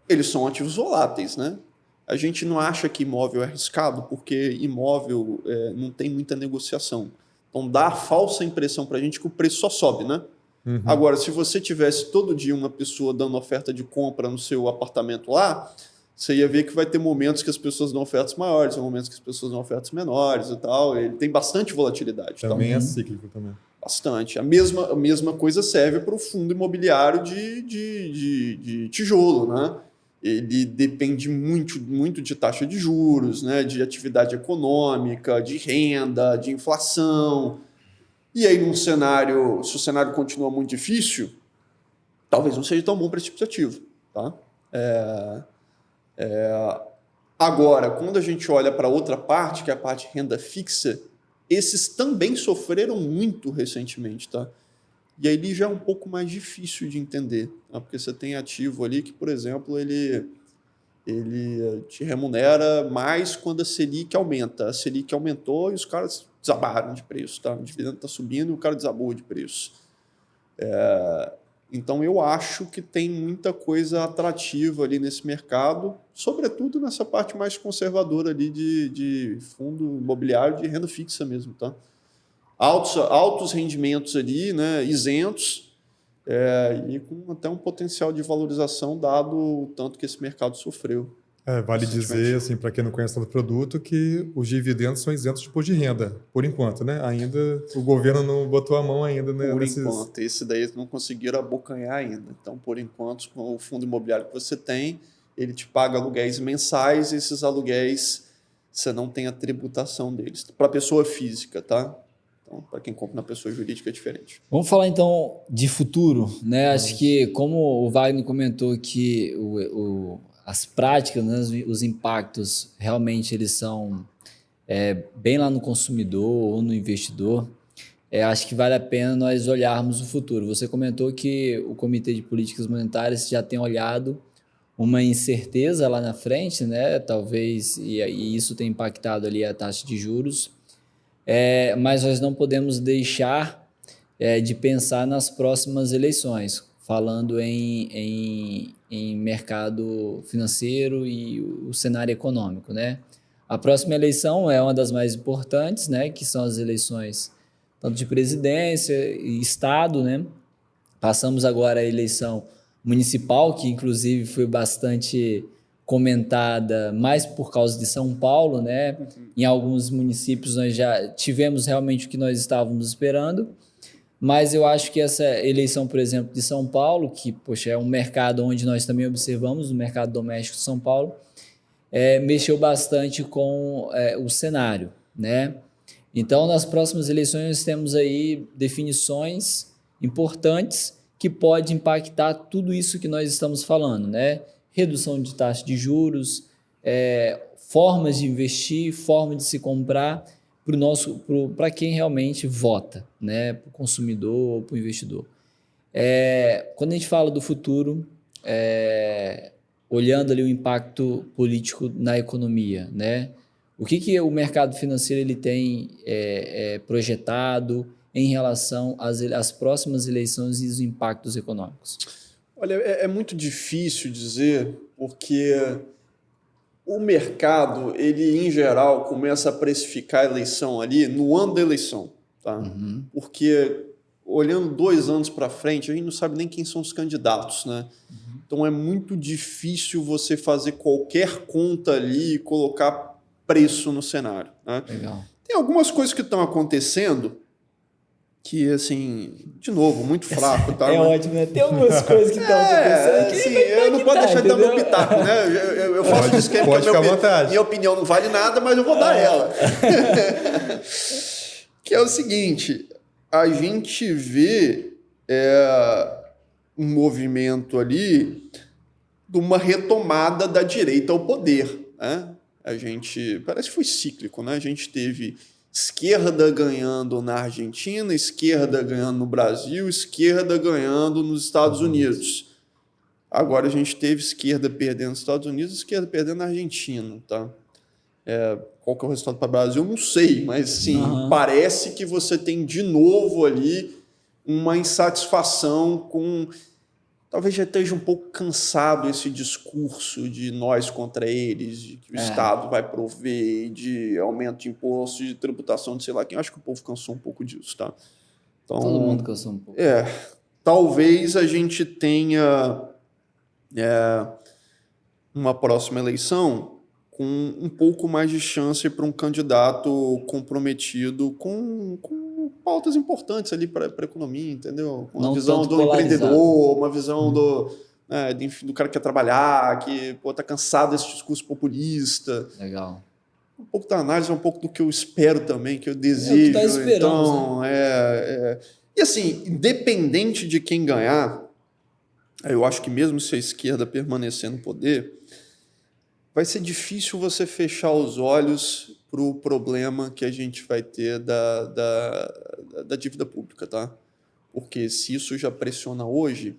eles são ativos voláteis, né? A gente não acha que imóvel é arriscado, porque imóvel não tem muita negociação. Então dá a falsa impressão para a gente que o preço só sobe, né? Agora, se você tivesse todo dia uma pessoa dando oferta de compra no seu apartamento lá, você ia ver que vai ter momentos que as pessoas dão ofertas maiores, momentos que as pessoas dão ofertas menores e tal. Ele tem bastante volatilidade. Também é cíclico também. Bastante. A mesma coisa serve para o fundo imobiliário de tijolo, né? Ele depende muito de taxa de juros, né? De atividade econômica, de renda, de inflação. E aí, se o cenário continua muito difícil, talvez não seja tão bom para esse tipo de ativo. Tá? Agora, quando a gente olha para outra parte, que é a parte de renda fixa, esses também sofreram muito recentemente. Tá? E aí já é um pouco mais difícil de entender, tá? Porque você tem ativo ali que, por exemplo, ele te remunera mais quando a Selic aumenta. A Selic aumentou e os caras desabaram de preço. Tá? O dividendo está subindo e o cara desabou de preço. Então, eu acho que tem muita coisa atrativa ali nesse mercado, sobretudo nessa parte mais conservadora ali de fundo imobiliário de renda fixa mesmo. Tá? Altos rendimentos ali, né, isentos, e com até um potencial de valorização dado o tanto que esse mercado sofreu. Vale dizer, assim, para quem não conhece o produto, que os dividendos são isentos de imposto de renda, por enquanto, né? Ainda o governo não botou a mão ainda, né? Por enquanto, esse daí eles não conseguiram abocanhar ainda. Então, por enquanto, com o fundo imobiliário que você tem, ele te paga aluguéis mensais, e esses aluguéis você não tem a tributação deles. Para pessoa física, tá? Então, para quem compra na pessoa jurídica é diferente. Vamos falar então de futuro, né? Acho que, como o Wagner comentou que as práticas, né, os impactos, realmente eles são bem lá no consumidor ou no investidor. Acho que vale a pena nós olharmos o futuro. Você comentou que o Comitê de Políticas Monetárias já tem olhado uma incerteza lá na frente, né? Talvez, e isso tem impactado ali a taxa de juros. Mas nós não podemos deixar de pensar nas próximas eleições, falando em mercado financeiro e o cenário econômico, né? A próxima eleição é uma das mais importantes, né? Que são as eleições tanto de presidência e Estado, né? Passamos agora a eleição municipal, que inclusive foi bastante comentada mais por causa de São Paulo, né? Em alguns municípios nós já tivemos realmente o que nós estávamos esperando, mas eu acho que essa eleição, por exemplo, de São Paulo, que, poxa, é um mercado onde nós também observamos, o mercado doméstico de São Paulo, mexeu bastante com o cenário, né? Então, nas próximas eleições, nós temos aí definições importantes que podem impactar tudo isso que nós estamos falando, né? Redução de taxa de juros, formas de investir, forma de se comprar, para quem realmente vota, né? Para o consumidor ou para o investidor. Quando a gente fala do futuro, olhando ali o impacto político na economia, né? O que o mercado financeiro ele tem projetado em relação às próximas eleições e os impactos econômicos? Olha, é muito difícil dizer, porque o mercado, ele em geral começa a precificar a eleição ali no ano da eleição, tá? Uhum. Porque olhando 2 anos para frente, a gente não sabe nem quem são os candidatos, né? Uhum. Então é muito difícil você fazer qualquer conta ali e colocar preço no cenário, né? Legal. Tem algumas coisas que estão acontecendo que, assim, de novo, muito fraco, tá? Ótimo, né? Tem algumas coisas que estão acontecendo que assim, eu não posso deixar de dar meu pitaco, né? Eu faço Pode- disclaimer pode que ficar à vontade. minha opinião não vale nada, mas eu vou dar ela. Que é o seguinte, a gente vê um movimento ali de uma retomada da direita ao poder, né? A gente, parece que foi cíclico, né? A gente teve esquerda ganhando na Argentina, esquerda ganhando no Brasil, esquerda ganhando nos Estados Unidos. Agora a gente teve esquerda perdendo nos Estados Unidos, esquerda perdendo na Argentina, tá? Qual que é o resultado para o Brasil? Não sei, mas sim, parece que você tem de novo ali uma insatisfação com... Talvez já esteja um pouco cansado esse discurso de nós contra eles, de que o Estado vai prover, de aumento de imposto, de tributação de sei lá quem. Eu acho que o povo cansou um pouco disso, tá? Então, Todo mundo cansou um pouco. Talvez a gente tenha uma próxima eleição com um pouco mais de chance para um candidato comprometido com pautas importantes ali para a economia, entendeu? Uma visão do empreendedor, uma visão do cara que quer trabalhar, que está cansado desse discurso populista. Legal. Um pouco da análise, um pouco do que eu espero também, que eu desejo. O que tá esperando, então, né? E assim, independente de quem ganhar, eu acho que mesmo se a esquerda permanecer no poder, vai ser difícil você fechar os olhos para o problema que a gente vai ter da dívida pública, tá? Porque se isso já pressiona hoje,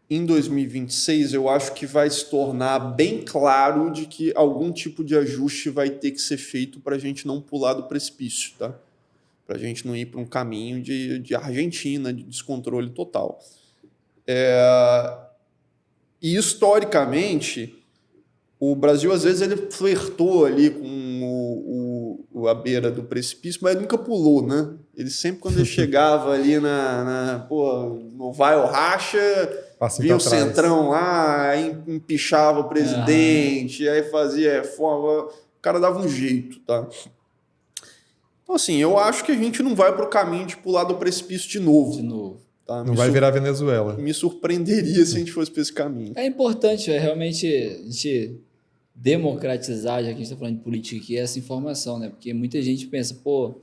em 2026 eu acho que vai se tornar bem claro de que algum tipo de ajuste vai ter que ser feito para a gente não pular do precipício, tá? Para a gente não ir para um caminho de Argentina, de descontrole total. E historicamente, o Brasil às vezes ele flertou ali com a beira do precipício, mas ele nunca pulou, né? Ele sempre, quando ele chegava ali no vai ou racha, via o centrão lá, aí empichava o presidente, aí fazia reforma, o cara dava um jeito, tá? Então, assim, eu acho que a gente não vai para o caminho de pular do precipício de novo. Tá? Não vai virar Venezuela. Me surpreenderia se a gente fosse para esse caminho. É importante realmente a gente democratizar, já que a gente está falando de política aqui, essa informação, né? Porque muita gente pensa, o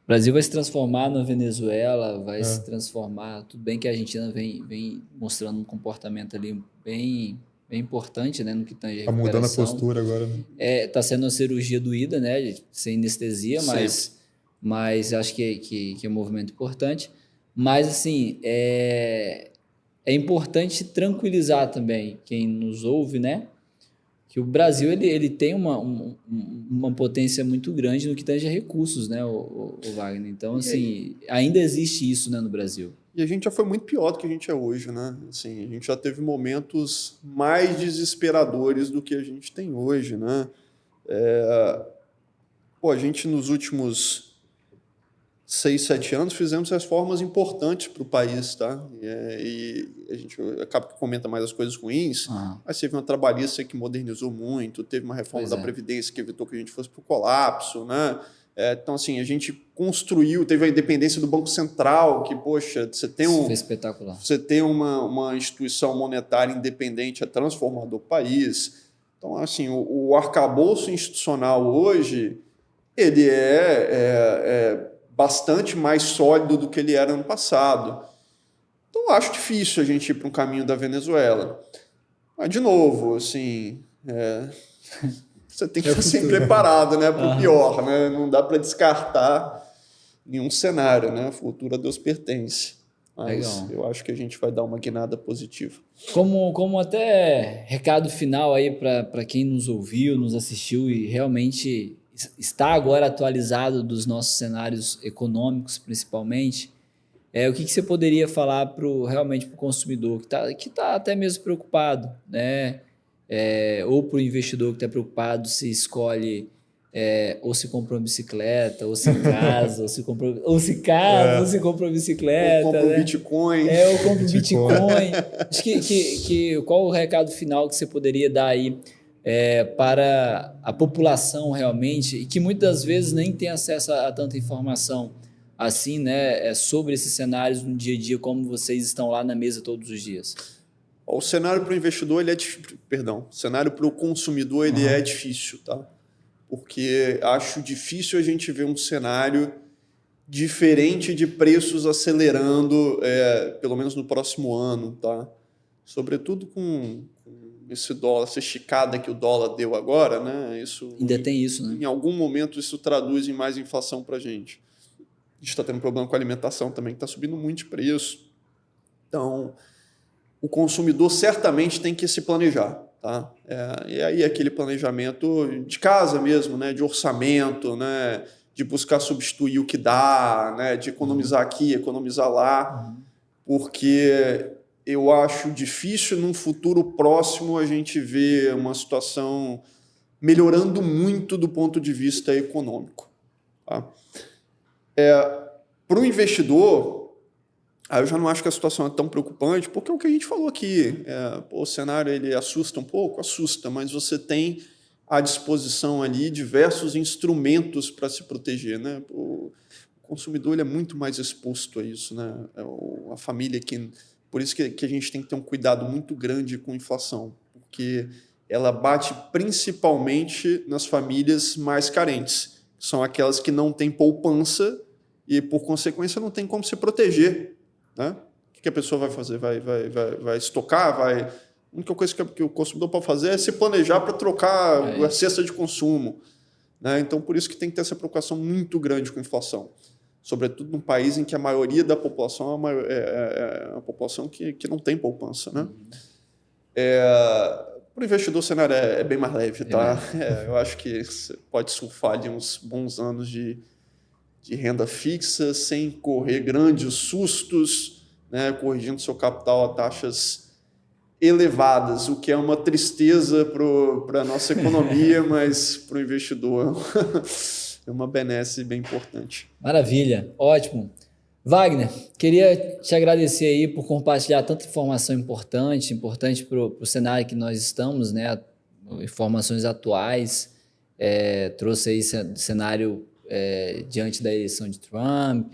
Brasil vai se transformar na Venezuela, vai se transformar... Tudo bem que a Argentina vem mostrando um comportamento ali bem importante, né? No que tange a recuperação. Tá mudando a postura agora, né? Tá sendo uma cirurgia doída, né? Sem anestesia, mas acho que é um movimento importante. Mas, assim, é importante tranquilizar também quem nos ouve, né? Que o Brasil ele tem uma potência muito grande no que tange a recursos, né, o Wagner? Então, assim, ainda existe isso, né, no Brasil. E a gente já foi muito pior do que a gente é hoje, né? Assim, a gente já teve momentos mais desesperadores do que a gente tem hoje, né? A gente nos últimos 6, 7 anos fizemos reformas importantes para o país, tá? E a gente acaba que comenta mais as coisas ruins, mas teve uma trabalhista que modernizou muito, teve uma reforma da Previdência que evitou que a gente fosse para o colapso, né? Então, assim, a gente construiu, teve a independência do Banco Central, que, poxa, você tem foi espetacular. Você tem uma instituição monetária independente, é transformador do país. Então, assim, o arcabouço institucional hoje, ele é bastante mais sólido do que ele era no passado. Então, acho difícil a gente ir para um caminho da Venezuela. Mas, de novo, assim... você tem que estar sempre preparado, né, para o pior, né? Não dá para descartar nenhum cenário, né? O futuro a Deus pertence. Mas legal. Eu acho que a gente vai dar uma guinada positiva. Como até recado final aí para quem nos ouviu, nos assistiu e realmente está agora atualizado dos nossos cenários econômicos, principalmente, o que você poderia falar realmente para o consumidor que tá até mesmo preocupado, né? Ou para o investidor que está preocupado se escolhe ou se compra uma bicicleta, ou se casa, ou se compra uma bicicleta. Ou compra né? Bitcoin. Ou compra Bitcoin. Acho que qual o recado final que você poderia dar aí para a população realmente, e que muitas vezes nem tem acesso a tanta informação assim, né, sobre esses cenários no dia a dia, como vocês estão lá na mesa todos os dias? O cenário para o investidor, o cenário para o consumidor, ele é difícil, tá? Porque acho difícil a gente ver um cenário diferente de preços acelerando, pelo menos no próximo ano, tá? Sobretudo com esse dólar, essa esticada que o dólar deu agora, né? Ainda tem isso, né? Em algum momento isso traduz em mais inflação para a gente. A gente está tendo problema com a alimentação também, que está subindo muito de preço. Então, o consumidor certamente tem que se planejar. Tá? E aí aquele planejamento de casa mesmo, né? De orçamento, né? De buscar substituir o que dá, né? De economizar aqui, economizar lá, porque eu acho difícil num futuro próximo a gente ver uma situação melhorando muito do ponto de vista econômico. Tá? Para o investidor, eu já não acho que a situação é tão preocupante, porque é o que a gente falou aqui. O cenário ele assusta um pouco? Assusta, mas você tem à disposição ali diversos instrumentos para se proteger. Né? O consumidor ele é muito mais exposto a isso. Né? A família, por isso que a gente tem que ter um cuidado muito grande com a inflação, porque ela bate principalmente nas famílias mais carentes, que são aquelas que não têm poupança e, por consequência, não tem como se proteger. Né? O que a pessoa vai fazer? Vai estocar? A única coisa que o consumidor pode fazer é se planejar para trocar a cesta de consumo. Né? Então, por isso que tem que ter essa preocupação muito grande com a inflação. Sobretudo num país em que a maioria da população é uma população que não tem poupança. Né? Para o investidor, o cenário é bem mais leve. Tá? Eu acho que você pode surfar ali uns bons anos de renda fixa, sem correr grandes sustos, né, corrigindo seu capital a taxas elevadas, o que é uma tristeza para a nossa economia, mas para o investidor é uma benesse bem importante. Maravilha, ótimo. Wagner, queria te agradecer aí por compartilhar tanta informação importante para o cenário que nós estamos, né, informações atuais, trouxe aí cenário diante da eleição de Trump.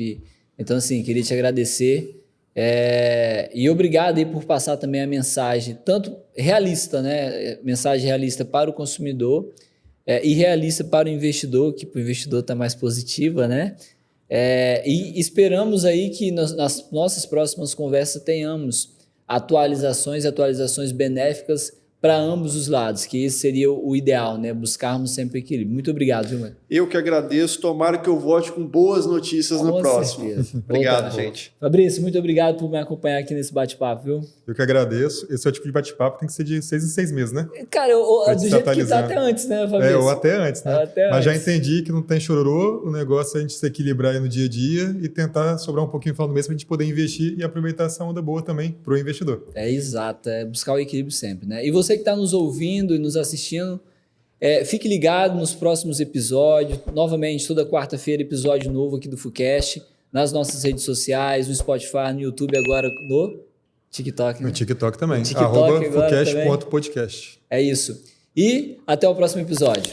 Então, assim, queria te agradecer e obrigado aí por passar também a mensagem, tanto realista, né? Mensagem realista para o consumidor e realista para o investidor, que para o investidor está mais positiva, né? E esperamos aí que nas nossas próximas conversas tenhamos atualizações benéficas para ambos os lados, que esse seria o ideal, né? Buscarmos sempre equilíbrio. Muito obrigado, viu, mano? Eu que agradeço. Tomara que eu volte com boas notícias no próximo. Obrigado, gente. Fabrício, muito obrigado por me acompanhar aqui nesse bate-papo, viu? Eu que agradeço. Esse é o tipo de bate-papo que tem que ser de 6 em 6 meses, né? Cara, do jeito que tá até antes, né, Fabrício? Ou até antes, né? Mas já entendi que não tem chororô, o negócio é a gente se equilibrar aí no dia a dia e tentar sobrar um pouquinho no final do mês para a gente poder investir e aproveitar essa onda boa também para o investidor. Exato, buscar o equilíbrio sempre, né? E você que está nos ouvindo e nos assistindo, fique ligado nos próximos episódios. Novamente, toda quarta-feira, episódio novo aqui do FuCast, nas nossas redes sociais, no Spotify, no YouTube, agora no TikTok. Né? No TikTok também. No TikTok @fucast.podcast. É isso. E até o próximo episódio.